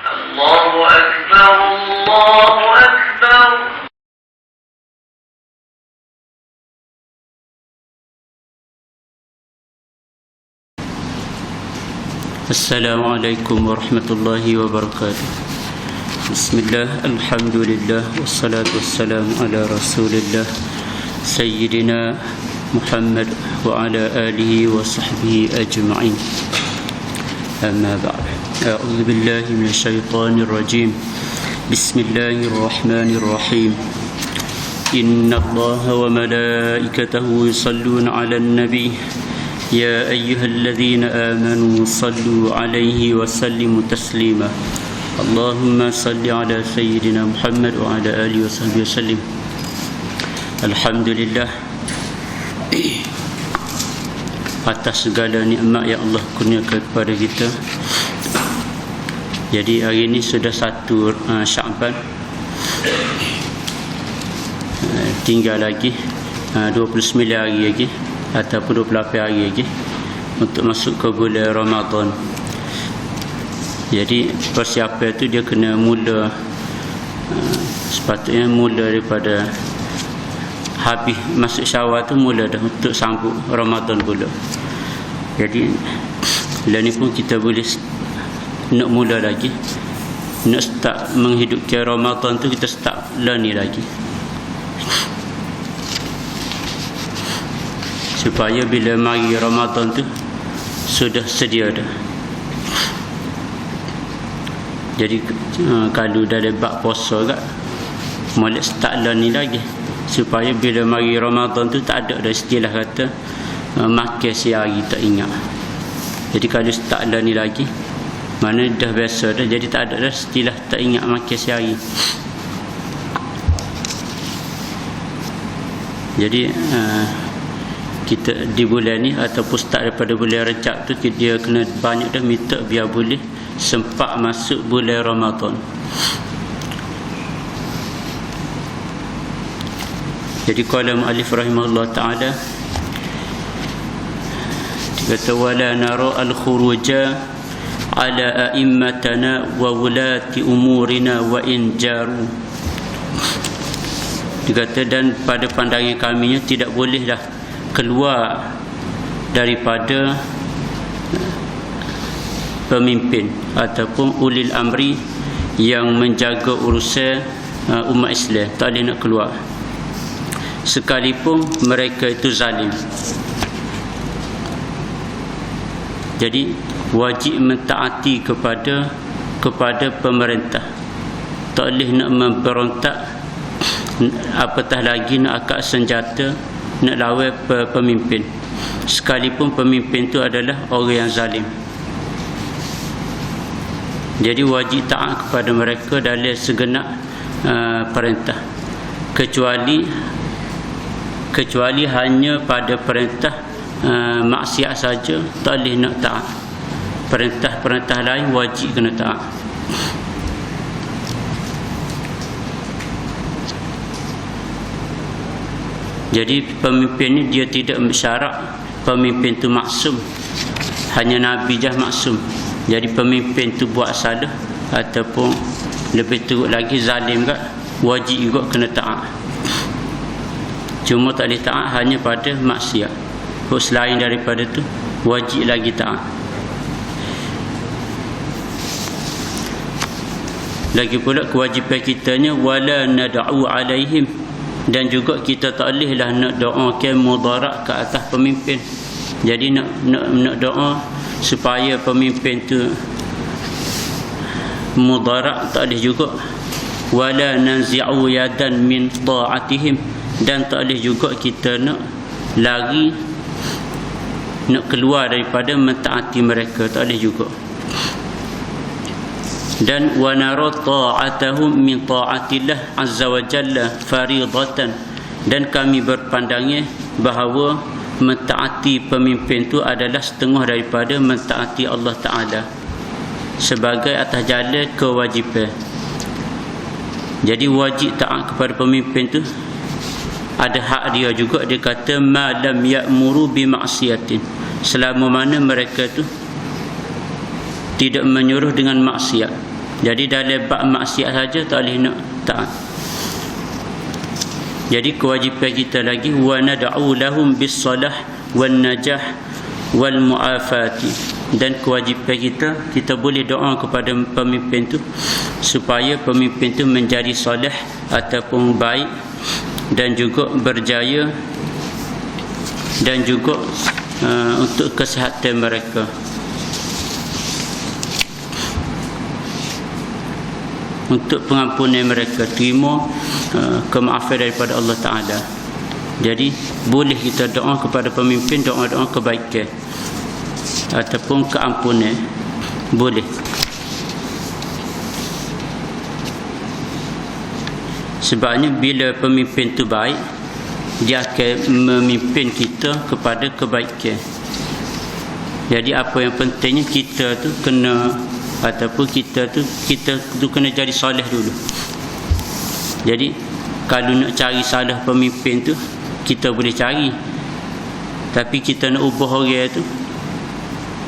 الله أكبر الله أكبر. السلام عليكم ورحمة الله وبركاته. بسم الله الحمد لله والصلاة والسلام على رسول الله سيدنا محمد وعلى آله وصحبه أجمعين. أما بعد، أعوذ بالله من الشيطان الرجيم. بسم الله الرحمن الرحيم. إن الله وملائكته يصلون على النبي يا أيها الذين آمنوا صلوا عليه وسلموا تسليما. اللهم صل على سيدنا محمد وعلى آله وصحبه وسلم. الحمد لله atas segala nikmat yang Allah kurniakan kepada kita. Jadi hari ini sudah 1 Sya'ban. Tinggal lagi 29 hari lagi ataupun 28 hari lagi untuk masuk ke bulan Ramadan. Jadi persiapan itu dia kena mula, sepatutnya mula daripada habis masuk Syawal tu mula dah untuk sambut Ramadan pula. Jadi lah ni pun kita boleh nak mula lagi, nak start menghidupkan Ramadan tu, kita start lah ni lagi, supaya bila mari Ramadan tu sudah sedia dah. Jadi kalau dah lebat puasa kat, molek start lah ni lagi, supaya bila mari Ramadan tu tak ada dah istilah kata makan sehari tak ingat. Jadi kalau start lah ni lagi, mana dah biasa dah, jadi tak ada dah istilah tak ingat makan sehari. Jadi kita di bulan ni ataupun start daripada bulan Rejab tu, dia kena banyak dah minta biar boleh sempat masuk bulan Ramadan. Jadi qala mu'allif rahimahullah ta'ala, kata wala nara al-khuruja ala a'immatana wa wulati umurina wa in jaru. Dia kata, dan pada pandangan kami tidak bolehlah keluar daripada pemimpin ataupun ulil amri yang menjaga urusan umat Islam. Tak boleh nak keluar sekalipun mereka itu zalim. Jadi wajib mentaati kepada pemerintah. Tak boleh nak memberontak, apatah lagi nak angkat senjata nak lawan pemimpin, sekalipun pemimpin itu adalah orang yang zalim. Jadi wajib taat kepada mereka dalam segenap perintah, kecuali hanya pada perintah maksiat saja tak boleh nak taat. Perintah-perintah lain wajib kena taat. Jadi pemimpin ni dia tidak syarat pemimpin tu maksum, hanya Nabi je maksum. Jadi pemimpin tu buat salah ataupun lebih teruk lagi zalim kat, wajib juga kena taat. Cuma tak boleh taat hanya pada maksiat. Selain daripada tu wajib lagi taat. Lagi pula kewajipan kitanya wala nad'u alaihim, dan juga kita tak bolehlah nak doakan mudarat ke atas pemimpin. Jadi nak doa supaya pemimpin tu mudarat tak boleh juga. Wala nanzi'u yadan min ta'atihim, dan tak boleh juga kita nak lari, nak keluar daripada mentaati mereka, tak boleh juga. Dan wa nara ta'atahum min ta'atillah azza wa jalla faridatan, dan kami berpandangan bahawa mentaati pemimpin itu adalah setengah daripada mentaati Allah Ta'ala sebagai atas jalan kewajipan. Jadi wajib taat kepada pemimpin itu, ada hak dia juga. Dia kata ma lam ya'muru bi ma'siyatin, selama mana mereka tu tidak menyuruh dengan maksiat. Jadi dalam bab maksiat saja tak boleh nak taat. Jadi kewajipan kita lagi, wa nad'u lahum bis-salah wan najah wal mu'afati. Dan kewajipan kita boleh doa kepada pemimpin tu supaya pemimpin tu menjadi soleh ataupun baik, dan juga berjaya, dan juga untuk kesihatan mereka. Untuk pengampunan mereka, terima kemaafan daripada Allah Ta'ala. Jadi boleh kita doa kepada pemimpin, doa-doa kebaikan ataupun keampunan, boleh. Sebabnya bila pemimpin tu baik, dia akan memimpin kita kepada kebaikan. Jadi apa yang pentingnya, kita tu kena, ataupun kita tu kena jadi soleh dulu. Jadi kalau nak cari salah pemimpin tu, kita boleh cari, tapi kita nak ubah orang tu,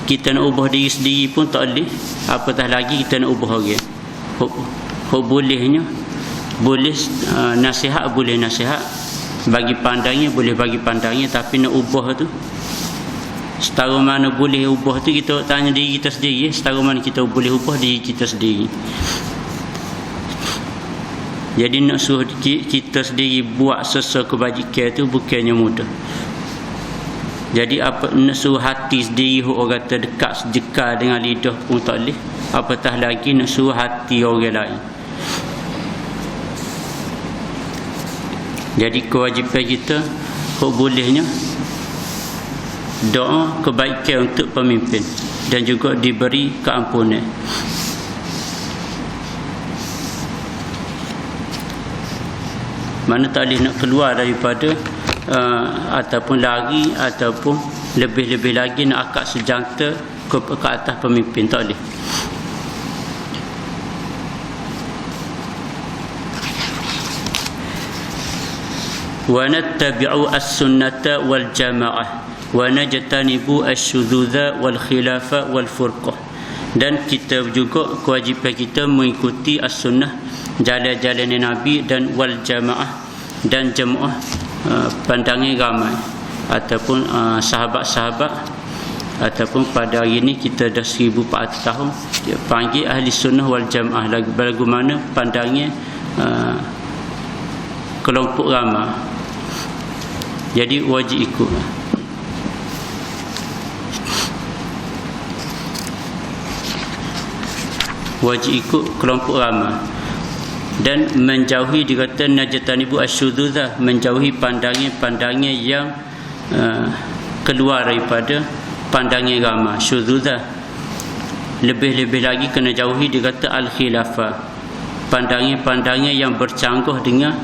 kita nak ubah diri sendiri pun tak boleh, apatah lagi kita nak ubah orang. Bolehnya boleh nasihat, boleh nasihat, bagi pandangnya boleh bagi pandangnya, tapi nak ubah tu, setara mana boleh ubah tu, kita tanya diri kita sendiri, setara mana kita boleh ubah diri kita sendiri. Jadi nak suruh kita sendiri buat sesuatu kebajikan tu bukannya mudah. Jadi apa nak suruh hati sendiri, orang kata dekat sejekal dengan lidah pun tak boleh, apatah lagi nak suruh hati orang lain. Jadi kewajipan kita, bolehnya doa kebaikan untuk pemimpin dan juga diberi keampunan. Mana tak boleh nak keluar daripada ataupun lari, ataupun lebih-lebih lagi nak akak sejangta ke atas pemimpin, tak boleh. Wa nattabi'u as-sunnata wal jama'ah wa najtanibu asy-syudzudza wal khilafa wal furqah. Dan kita juga kewajipan kita mengikuti as-sunnah, jalan-jalan Nabi, dan wal jamaah, dan jemaah, pandangan ramai ataupun sahabat-sahabat, ataupun pada hari ini kita dah 1400 tahun dia panggil ahli sunnah wal jamaah, lagu mana pandangan kelompok ramai. Jadi wajib ikut. Wajib ikut kelompok ramai, dan menjauhi, dikata najtanibu asyudzuzah, menjauhi pandangan-pandangan yang keluar daripada pandangan ramai, syudzuzah. Lebih-lebih lagi kena jauhi, dikata al-khilafah, pandangan-pandangan yang bercanggah dengan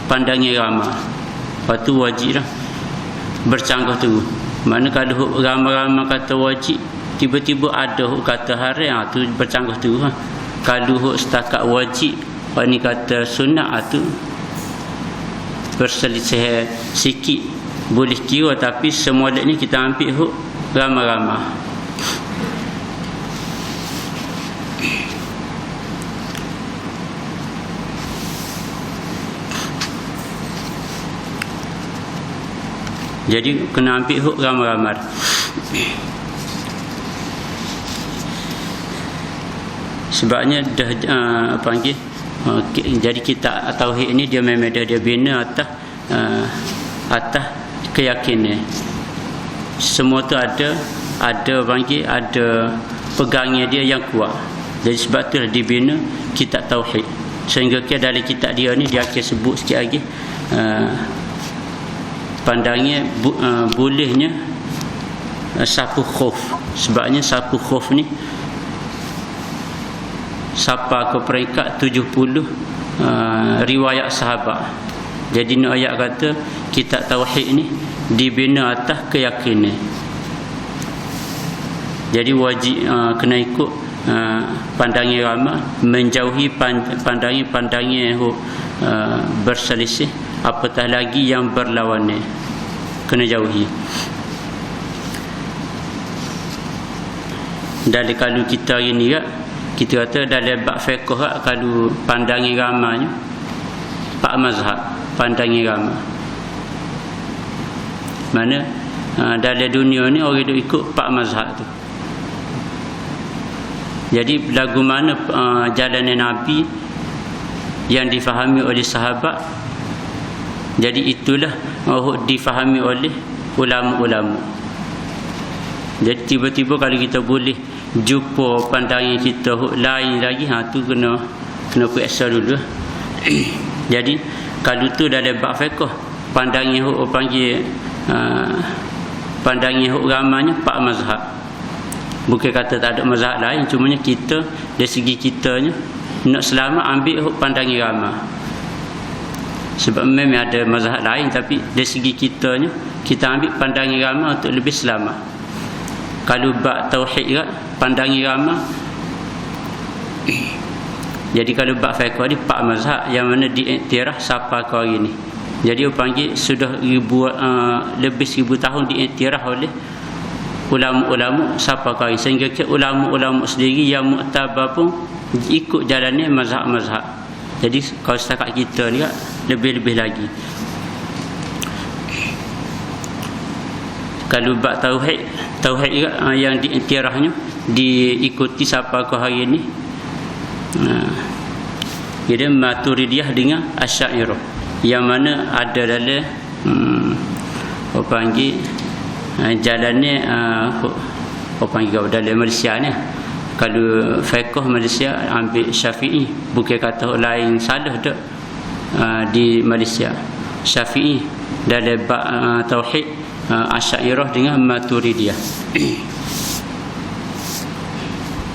pandangan ramai. Lepas tu wajib lah bercanggah tu. Mana kalau ramai-ramai kata wajib, tiba-tiba ada kata haram, tu bercanggah tu. Kalau setakat wajib, orang ni kata sunnah, tu berselisih sikit, boleh kira, tapi semua ni kita ambil ramai-ramai. Jadi kena ambil ramai-ramai. Sebabnya dah panggil jadi kita tauhid ini dia memang dia bina atas keyakinan. Semua tu ada panggil, ada pegangnya dia yang kuat. Jadi sebab tu dibina kitab tauhid. Sehingga dalam kitab dia ni dia akan sebut sikit lagi pandangnya bolehnya sapu khuf. Sebabnya sapu khuf ni sampai ke peringkat 70 riwayat sahabat. Jadi nak ayat kata kitab tauhid ni dibina atas keyakinan. Jadi wajib kena ikut pandangan ramai, menjauhi pandangan berselisih, apatah lagi yang berlawanan, kena jauhi. Dan kalau kita hari ni kita kata dalam bab fiqh kalau pandangan ramanya 4 mazhab pandangan ramai. Mana dalam dunia ni orang duk ikut 4 mazhab tu. Jadi lagu mana jalan Nabi yang difahami oleh sahabat, jadi itulah difahami oleh ulama-ulama. Jadi tiba-tiba kalau kita boleh jumpa pandangan kita lain lagi, tu kena periksa dulu. Jadi kalau tu dalam bab fiqh pandangan hok panggil pandangan hok ramanya 4 mazhab. Bukan kata tak ada mazhab lain, cumanya kita dari segi kitanya nak selamat ambil hok pandangan ramai. Sebab memang ada mazhab lain, tapi dari segi kitanya kita ambil pandangan ramai untuk lebih selamat. Kalau bab tauhid pandangan ramai. Jadi kalau bab fiqh ni 4 mazhab yang mana diiktiraf sampai ke hari ni. Jadi orang panggil sudah lebih 1000 tahun diiktiraf oleh ulama-ulama sampai ke hari, sehingga ke ulama-ulama sendiri yang muktabar pun ikut jalannya mazhab-mazhab. Jadi kalau setakat kita ni lebih-lebih lagi. Kalau bab tauhid yang diiktirafnya diikuti sampai ke hari ni, jadi Maturidiyah dengan Asy'ariyah, yang mana ada dalam apa panggil jalannya apa panggil dalam Malaysia ni. Kalau fiqh Malaysia ambil Syafi'i, bukan kata lain salah dak. Di Malaysia Syafi'i dalam bab tauhid, Asy'ariyah dengan Maturidiyah.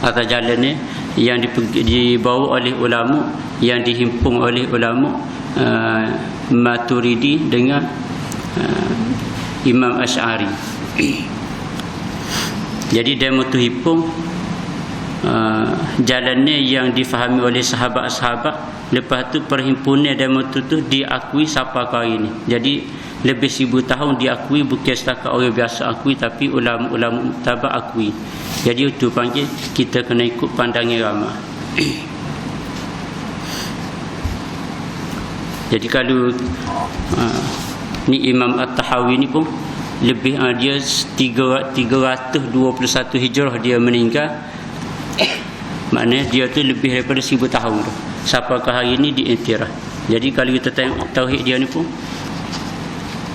Atas jalan ni yang dibawa oleh ulama, yang dihimpun oleh ulama, Maturidi dengan Imam Asy'ari. Jadi demo tu himpun jalannya yang difahami oleh sahabat-sahabat. Lepas tu perhimpunan demo tu diakui sampai ke hari ni. Jadi lebih 1000 tahun diakui, bukan setakat orang biasa akui, tapi ulama-ulama muktabar akui. Jadi itu panggil kita kena ikut pandangan ramai. Jadi kalau ni Imam At-Tahawi ni pun lebih dia 321 Hijrah dia meninggal. Maknanya dia tu lebih daripada 1000 tahun tu. Sampai ke hari ni diiktiraf. Jadi kalau kita tengok tauhid dia ni pun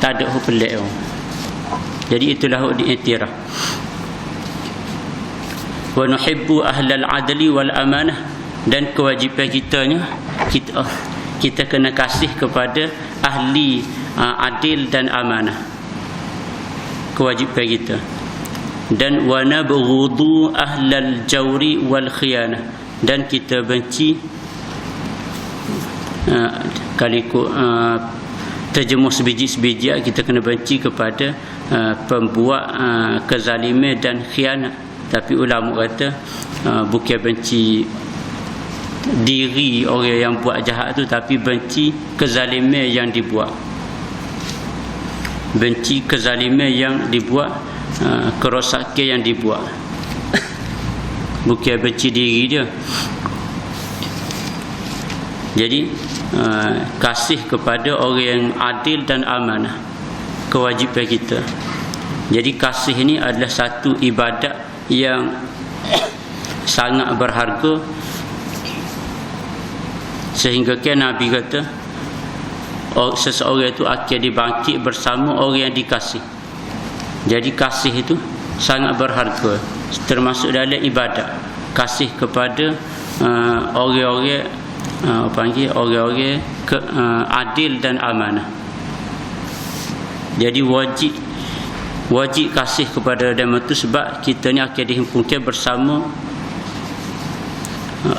tak ada hak pelik. Jadi itulah hak diiktiraf. Wa nuhibbu ahlal adli wal amanah, dan kewajipan kita kena kasih kepada ahli adil dan amanah. Kewajipan kita. Dan wa nabghudu ahlal jawri wal khiyanah, dan kita benci kalau ikut terjemuh sebiji-sebiji, kita kena benci kepada pembuat kezaliman dan khianat. Tapi ulama kata bukan benci diri orang yang buat jahat tu, tapi benci kezaliman yang dibuat. Benci kezaliman yang dibuat, kerosakan yang dibuat. Bukan benci diri dia. Jadi kasih kepada orang yang adil dan amanah, kewajipan kita. Jadi kasih ini adalah satu ibadat yang sangat berharga, sehingga kan Nabi kata seseorang itu akan dibangkit bersama orang yang dikasih. Jadi kasih itu sangat berharga, termasuk dalam ibadat. Kasih kepada orang-orang orang-orang adil dan amanah. Jadi wajib kasih kepada mereka itu, sebab kita ni akan dihimpunkan bersama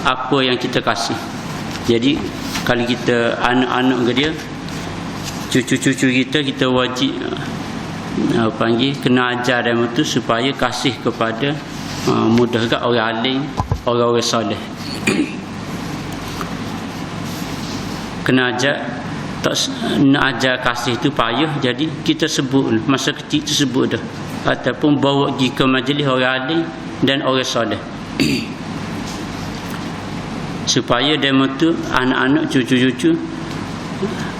apa yang kita kasih. Jadi kalau kita anak-anak ke dia, cucu-cucu kita wajib kena ajar mereka itu supaya kasih kepada mudah ke orang alim, orang-orang soleh. Kena ajar, tak nak ajar kasih tu payah. Jadi kita sebut masa kecil tu sebut dah, ataupun bawa pergi ke majlis orang alim dan orang soleh. supaya demo tu anak-anak cucu-cucu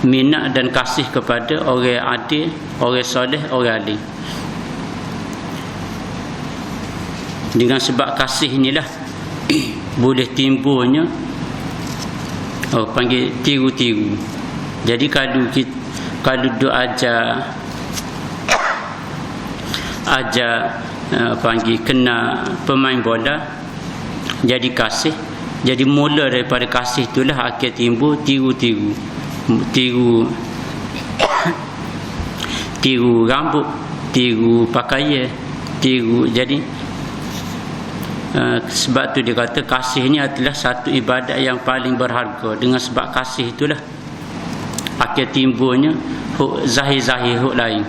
minat dan kasih kepada orang adil, orang soleh, orang alim. Dengan sebab kasih inilah boleh timbulnya panggil tiru-tiru. Jadi kalau duk ajar panggil kena pemain bola jadi kasih, jadi mula daripada kasih itulah akan timbul tiru rambut, tiru pakaian, jadi sebab tu dia kata kasih ni adalah satu ibadat yang paling berharga. Dengan sebab kasih itulah akan timbulnya huk zahir-zahir huk lain.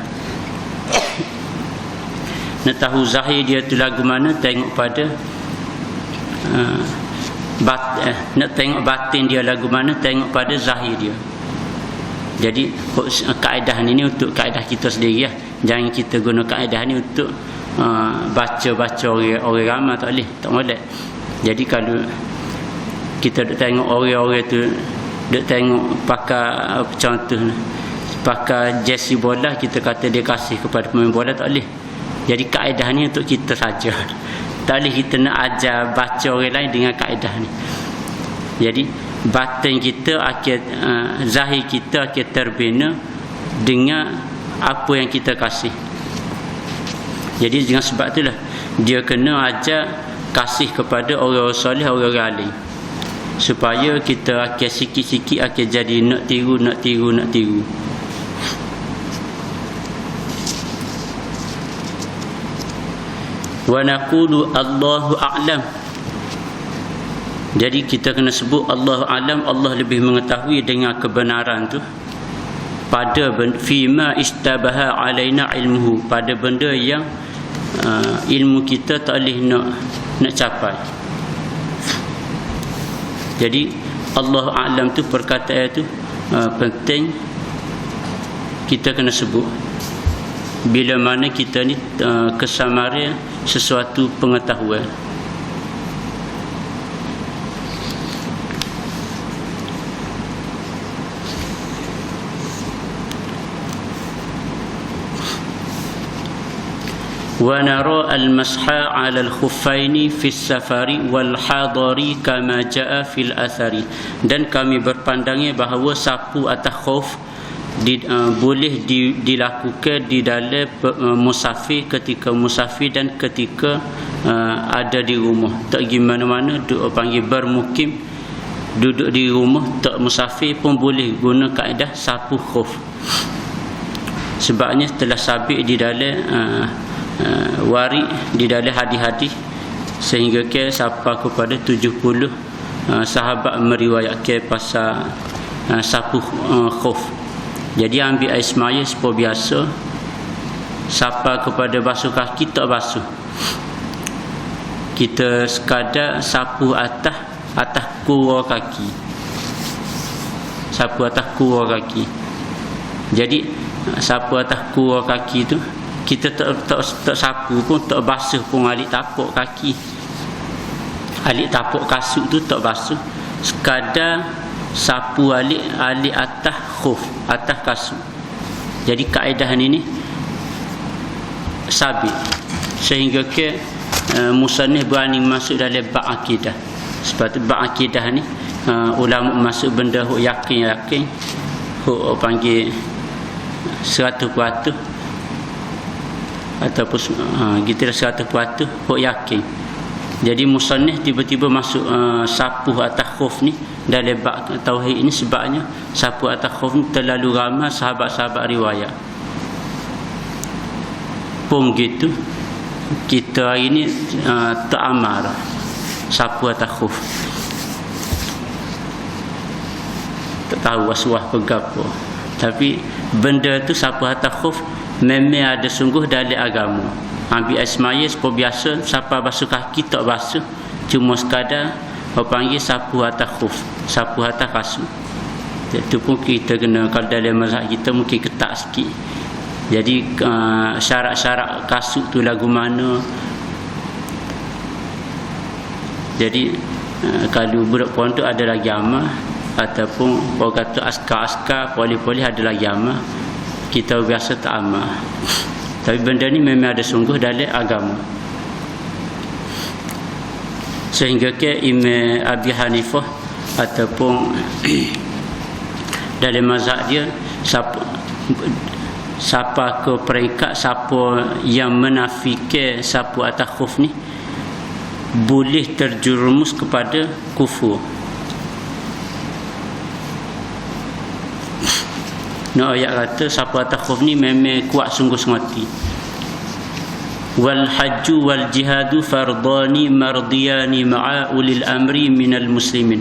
Nak tahu zahir dia tu lagu mana, tengok pada nak tengok batin dia lagu mana, tengok pada zahir dia. Jadi kaedah ni untuk kaedah kita sendiri lah. Jangan kita guna kaedah ni untuk baca-baca orang ramai, tak boleh. Jadi kalau kita duk tengok orang-orang tu, duk tengok pakai contoh pakai jersey bola, kita kata dia kasih kepada pemain bola, tak boleh. Jadi kaedah ni untuk kita saja. Tak boleh kita nak ajar baca orang lain dengan kaedah ni. Jadi batin kita akan zahir kita akan terbina dengan apa yang kita kasih. Jadi dengan sebab itulah dia kena ajar kasih kepada orang-orang soleh, orang-orang alim, supaya kita akan sikit-sikit akan jadi nak tiru. Wa naqulu Allahu a'lam. Jadi kita kena sebut Allahu a'lam, Allah lebih mengetahui dengan kebenaran tu, pada fima istabaha alaina ilmuhu, pada benda yang ilmu kita tak boleh nak capai. Jadi Allah a'lam tu, perkataan tu penting kita kena sebut bila mana kita ni kesamaran sesuatu pengetahuan. ونرى المسح على الخفين في السفر والحضر كما جاء في الأثر. Dan kami berpandangnya bahawa sapu atas khuf boleh dilakukan di dalam musafir, ketika musafir dan ketika ada di rumah. Tak pergi mana-mana, duduk panggil bermukim, duduk di rumah tak musafir pun boleh guna kaedah sapu khuf. Sebabnya telah sabit di dalam warid di dalam hadis-hadis, sehingga ke sampai kepada 70 sahabat meriwayatkan pasal sapu khuf. Jadi ambil air semaya seperti biasa, sampai kepada basuh kaki tak basuh, kita sekadar sapu atas kurau kaki, sapu atas kurau kaki. Jadi sapu atas kurau kaki tu kita tak sapu pun, tak basuh pun alik tapak kaki, alik tapak kasut tu tak basuh, sekadar sapu alik atas khuf, atas kasut. Jadi kaedah ni sabit, sehingga ke musannif berani masuk dalam bab akidah. Sebab tu bab akidah ni ulama masuk benda huk yakin, huk panggil 100%, ataupun kita dah 100% huk yakin. Jadi musannif tiba-tiba masuk sapu atas khuf ni dalam bab tauhid ini, sebabnya sapu atas khuf ni terlalu ramai sahabat-sahabat riwayat. Pun gitu kita hari ni tak amal sapu atas khuf, tak tahu waswas pegapo. Tapi benda tu sapu atas khuf memang ada sungguh dalam agama. Ambil air semaya seperti biasa, sampai basuh kaki tak basuh, cuma sekadar panggil sapu atas khuf, sapu atas kasut. Itu pun kita kena, kalau dalam mazhab kita mungkin ketat sikit. Jadi syarat-syarat kasut tu lagu mana. Jadi kalau budak pondok ada lagi amal, ataupun orang kata askar-askar polis-polis ada lagi amal, kita biasa tak amal. Tapi benda ni memang ada sungguh dalam agama. Sehingga ke Imam Abi Hanifah ataupun dalam mazhab dia, siapa ke peringkat siapa yang menafikan siapa atas khuf ni boleh terjerumus kepada kufur. Nah, ayat kata siapa atas khuf ni memang kuat sungguh semati. Wal hajju wal jihadu fardani mardiyani ma'a ulil amri minal muslimin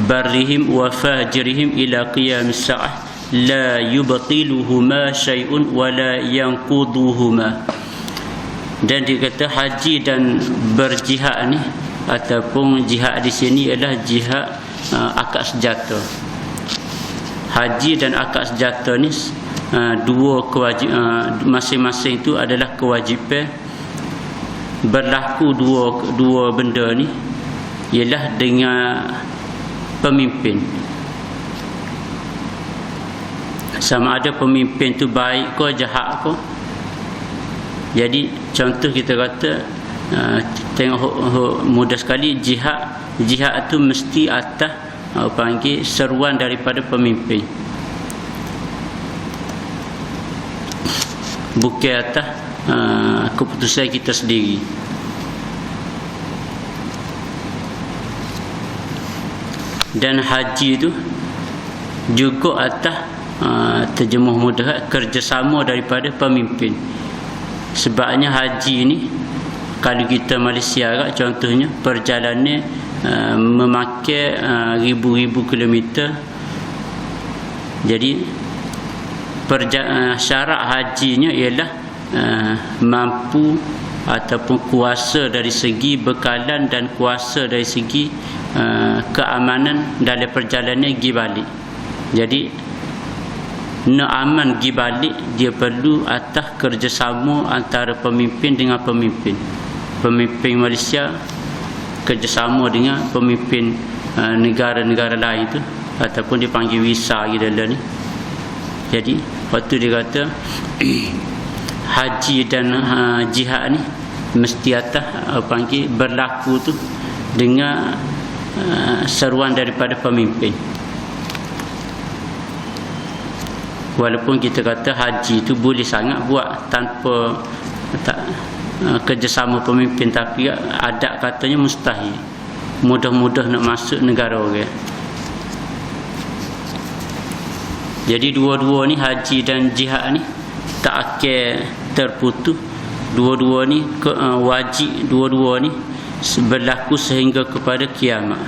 barrihim wa fajirihim ila qiyamis sa'ah la yubtiluhuma syai'un wa la yanquduhuma. Dan dia kata haji dan berjihad ni ataupun jihad di sini adalah jihad akad senjata. Haji dan akad senjata ni dua kewajipan, masing-masing itu adalah kewajipan. Berlaku dua benda ni ialah dengan pemimpin. Sama ada pemimpin tu baik ke jahat ke. Jadi contoh kita kata tengok mudah sekali, jihad tu mesti atas panggil seruan daripada pemimpin, bukan atas keputusan kita sendiri. Dan haji tu juga atas terjemuh mudah kerjasama daripada pemimpin. Sebabnya haji ni kalau kita Malaysia contohnya perjalanan memakai ribu-ribu kilometer. Jadi syarat hajinya ialah mampu ataupun kuasa dari segi bekalan dan kuasa dari segi keamanan dalam perjalanan pergi balik. Jadi nak aman pergi balik, dia perlu atas kerjasama antara pemimpin dengan pemimpin. Pemimpin Malaysia kerjasama dengan pemimpin negara-negara lain tu, ataupun dipanggil visa gitu lah ni. Jadi waktu dia kata haji dan jihad ni mesti atas panggil berlaku tu dengan seruan daripada pemimpin. Walaupun kita kata haji tu boleh sangat buat tanpa kerjasama pemimpin, tapi adat katanya mustahil, mudah-mudah nak masuk negara orang. Jadi dua-dua ni, haji dan jihad ni tak akan terputus. Dua-dua ni wajib, dua-dua ni berlaku sehingga kepada kiamat.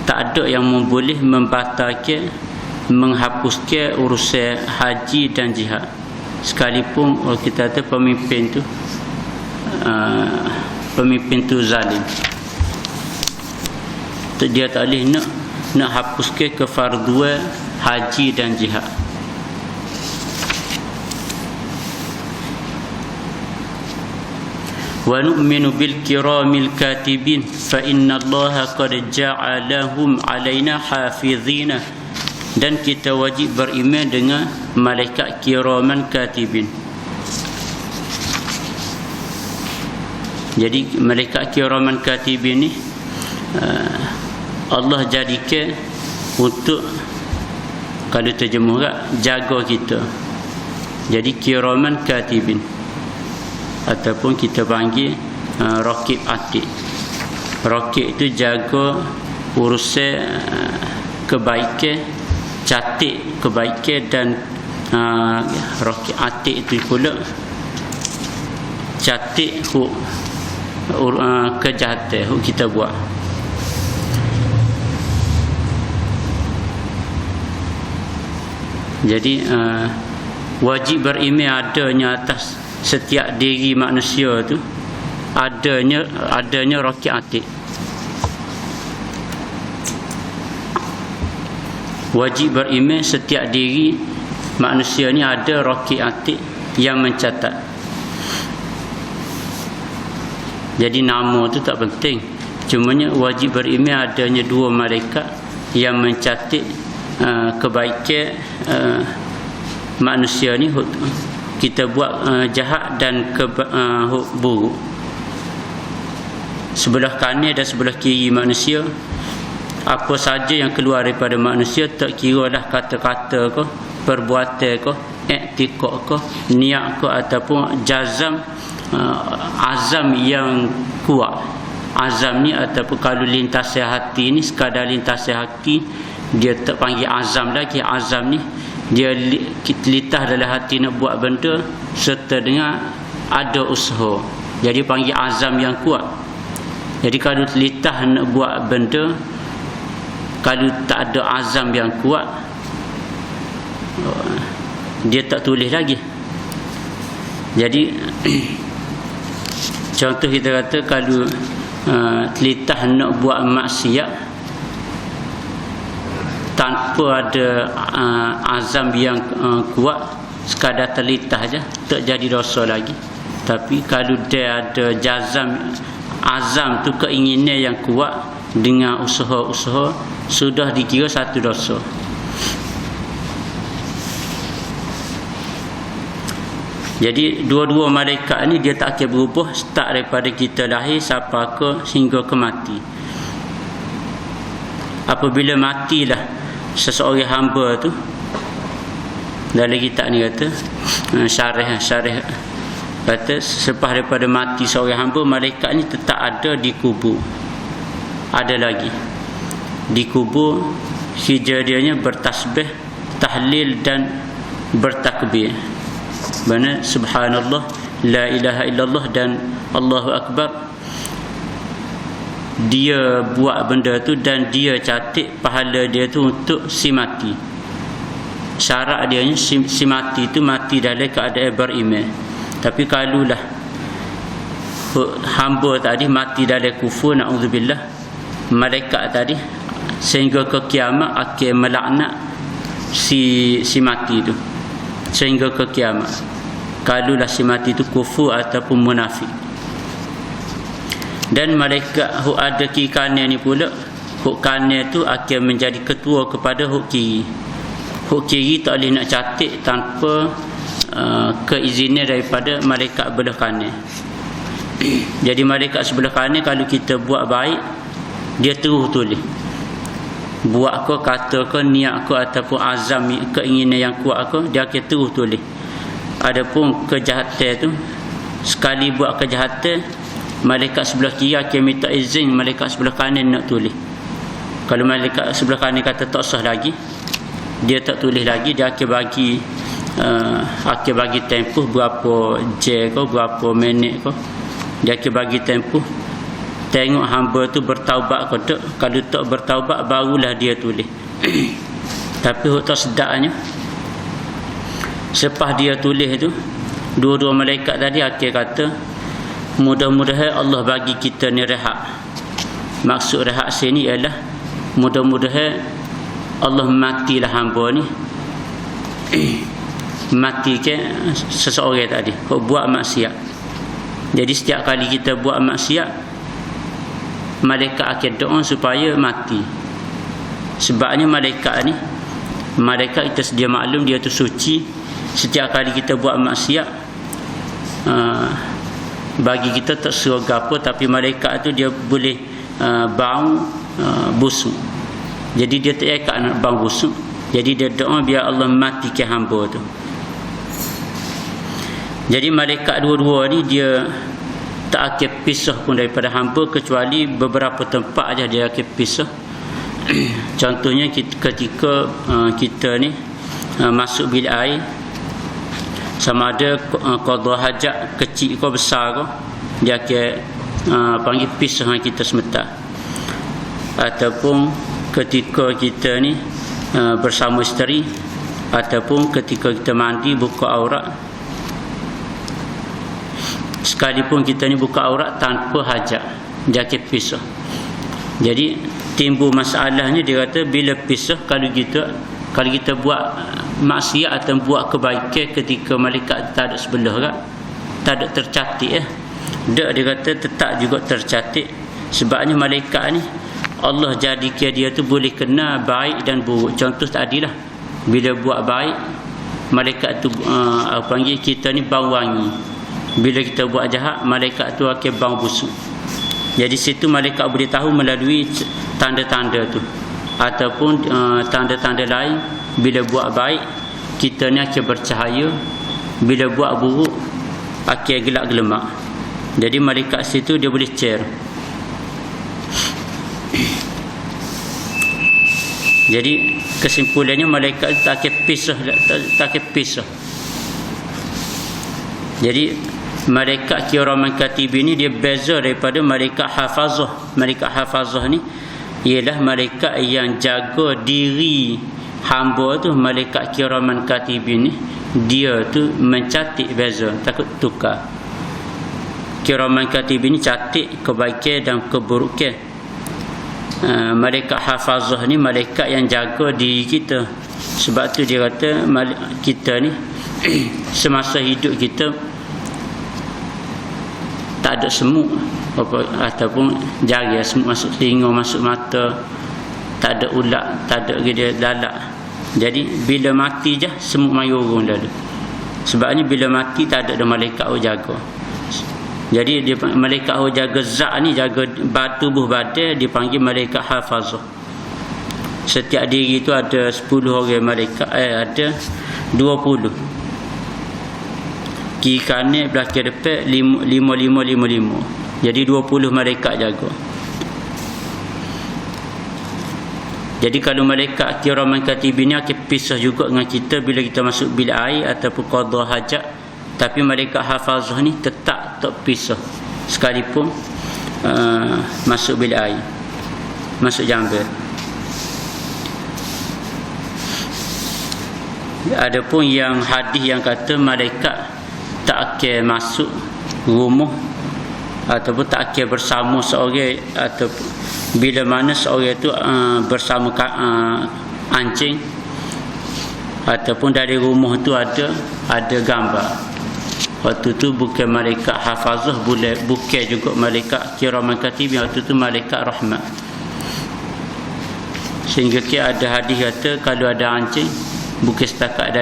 Tak ada yang boleh membatalkan, menghapuskan urusan haji dan jihad. Sekalipun kita kata pemimpin tu zalim, dia tak boleh nak hapuskan kefarduan haji dan jihad. Wa nu'minu bil kiramil katibin fa inna Allaha qad ja'alahum 'alaina hafizina. Dan kita wajib beriman dengan malaikat kiraman katibin. Jadi malaikat kiraman katibin ni Allah jadikan untuk, kalau terjemuh jaga kita. Jadi kiraman katibin, ataupun kita panggil raqib atid. Raqib itu jaga urusan kebaikan, catat kebaikan, dan raqib atid itu pula catat kejahatan kita buat. Jadi wajib beriman adanya atas setiap diri manusia tu adanya raqib atid. Wajib beriman setiap diri manusia ni ada raqib atid yang mencatat. Jadi nama tu tak penting, Cumanya wajib beriman adanya dua malaikat yang mencatat kebaikan manusia ni, kita buat jahat dan buruk. Sebelah kanan dan sebelah kiri manusia, apa saja yang keluar daripada manusia, tak kira lah kata-kata ke, perbuatan ke, iktikad ke, niat ke, ataupun azam yang kuat. Azam ni ataupun kalau lintasan hati ni, sekadar lintasan hati, dia tak panggil azam lagi. Azam ni dia litah dalam hati nak buat benda serta dengan ada usaha, jadi panggil azam yang kuat. Jadi kalau litah nak buat benda, kalau tak ada azam yang kuat, dia tak tulis lagi. Jadi contoh kita kata, kalau litah nak buat maksiat tanpa ada azam yang kuat, sekadar terlitah je, tak jadi dosa lagi. Tapi kalau dia ada azam tu, keinginan yang kuat dengan usaha-usaha, sudah dikira satu dosa. Jadi dua-dua malaikat ni dia tak akan berubah start daripada kita lahir sampai ke hingga ke mati. Apabila matilah seseorang hamba tu, dalam kitab ni kata, syarih kata, selepas daripada mati seorang hamba, malaikat ni tetap ada di kubur. Ada lagi di kubur, hijriahnya bertasbih, tahlil dan bertakbir. Mana subhanallah, la ilaha illallah dan Allahu akbar. Dia buat benda tu dan dia catat pahala dia tu untuk si mati. Syarat dia ni si mati tu mati dalam keadaan beriman. Tapi kalulah hamba tadi mati dalam kufur, na'udzubillah, malaikat tadi sehingga ke kiamat akan melaknat si mati tu sehingga ke kiamat, kalulah si mati tu kufur ataupun munafik. Dan malaikat huk ada kiri kanan ni pula, huk kanan tu akan menjadi ketua kepada huk kiri. Huk kiri tak boleh nak catat tanpa keizinan daripada malaikat belah kanan. Jadi malaikat sebelah kanan, kalau kita buat baik, dia terus tulis. Buat ke, kata ke, niat ke, ataupun azam, keinginan yang kuat ke, dia akan terus tulis. Adapun kejahatan tu, sekali buat kejahatan, malaikat sebelah kiri akan minta izin malaikat sebelah kanan nak tulis. Kalau malaikat sebelah kanan kata tak sah lagi, dia tak tulis lagi, dia akan bagi tempoh berapa jam ke, berapa minit ke, dia akan bagi tempoh, tengok hamba tu bertaubat ke tak. Kalau tak bertaubat, barulah dia tulis. Tapi tak sedaknya, selepas dia tulis tu, dua-dua malaikat tadi akan kata, mudah-mudahan Allah bagi kita ni rehat. Maksud rehat sini ialah mudah-mudahan Allah matilah hamba ni, matikan seseorang tadi buat maksiat. Jadi setiap kali kita buat maksiat, malaikat akan doa supaya mati. Sebabnya malaikat ni, malaikat kita sedia maklum dia tu suci. Setiap kali kita buat maksiat, bagi kita tak serga apa, tapi malaikat tu dia boleh bau busuk. Jadi dia tak ikat nak bau busuk. Jadi dia doa biar Allah matikan hamba tu. Jadi malaikat dua-dua ni dia tak akan pisah pun daripada hamba, kecuali beberapa tempat aja dia akan pisah. Contohnya ketika kita ni masuk bilik air, sama ada qada hajat kecil ke besar ke, dia akan panggil pisah dengan kita sebentar. Ataupun ketika kita ni bersama isteri, ataupun ketika kita mandi buka aurat, sekalipun kita ni buka aurat tanpa hajat, dia akan pisah. Jadi timbul masalahnya, dia kata bila pisah, kalau kita buat maksiat atau buat kebaikan ketika malaikat tak ada sebelah kan, tak ada tercatat dia kata tetap juga tercatat Sebabnya malaikat ni Allah jadikan dia tu boleh kenal baik dan buruk. Contoh tadilah, bila buat baik, malaikat tu panggil kita ni bau wangi. Bila kita buat jahat, malaikat tu akan bau busuk. Jadi situ malaikat boleh tahu melalui tanda-tanda tu. Ataupun tanda-tanda lain, bila buat baik, kita ni akan bercahaya. Bila buat buruk, akan gelap gelemak. Jadi malaikat situ dia boleh share. Jadi kesimpulannya malaikat tak akan pisah. Jadi malaikat kiraman katibin ni dia beza daripada malaikat hafazah. Malaikat hafazah ni ialah malaikat yang jaga diri hamba tu. Malaikat kiraman katibin ni dia tu mencatat, beza, takut tukar. Kiraman katibin ni catat kebaikan dan keburukan. Malaikat hafazah ni malaikat yang jaga diri kita. Sebab tu dia kata kita ni semasa hidup kita tak ada semut ataupun jari semut masuk telinga, masuk mata, tak ada ulat, tak ada dia lalak. Jadi bila mati je semut mayurung lalu. Sebabnya bila mati tak ada malaikat jaga. Jadi dia, malaikat jaga zat ni, jaga tubuh badan, dipanggil malaikat hafazah. Setiap diri itu ada 10 orang malaikat, ada 20. Kiri kanan belakang depan 5. Jadi 20 malaikat jaga. Jadi kalau malaikat kiraman katibin ni akan pisah juga dengan kita bila kita masuk bilik air ataupun qada hajat. Tapi malaikat hafazah ni tetap tak pisah sekalipun masuk bilik air, masuk jamban. Adapun yang hadis yang kata malaikat tak akan masuk rumah ataupun tak akan bersama seorang, ataupun bila mana seorang itu bersama anjing ataupun dari rumah tu ada gambar, waktu tu bukan malaikat hafazah, bukan juga malaikat kiraman katibin, waktu tu malaikat rahmat. Sehingga ada hadis kata kalau ada anjing, bukan setakat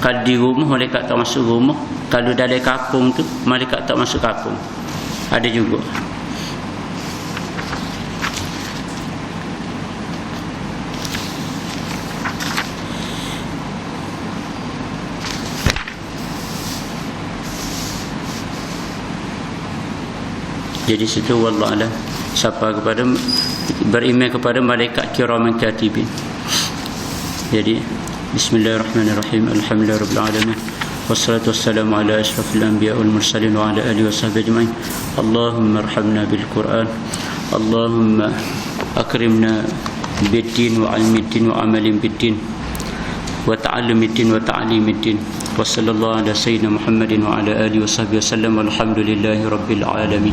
kalau di rumah malaikat tak masuk rumah, kalau dalam kampung tu malaikat tak masuk kampung, ada juga. Jadi situ wallahualam, siapa kepada beriman kepada malaikat kiraman katibin. Jadi bismillahirrahmanirrahim, alhamdulillahirabbil alamin, wassalatu wassalamu ala asyrafil anbiya wal mursalin wa ala alihi washabbihi ajmain. Allahumma arhamna bil Quran, Allahumma akrimna bid-din wa 'ilmid-din wa 'amalin bid-din wa ta'allumid-din wa ta'limid-din. Wa sallallahu ala sayyidina Muhammadin wa ala alihi washabbihi wasallam, walhamdulillahi rabbil alamin.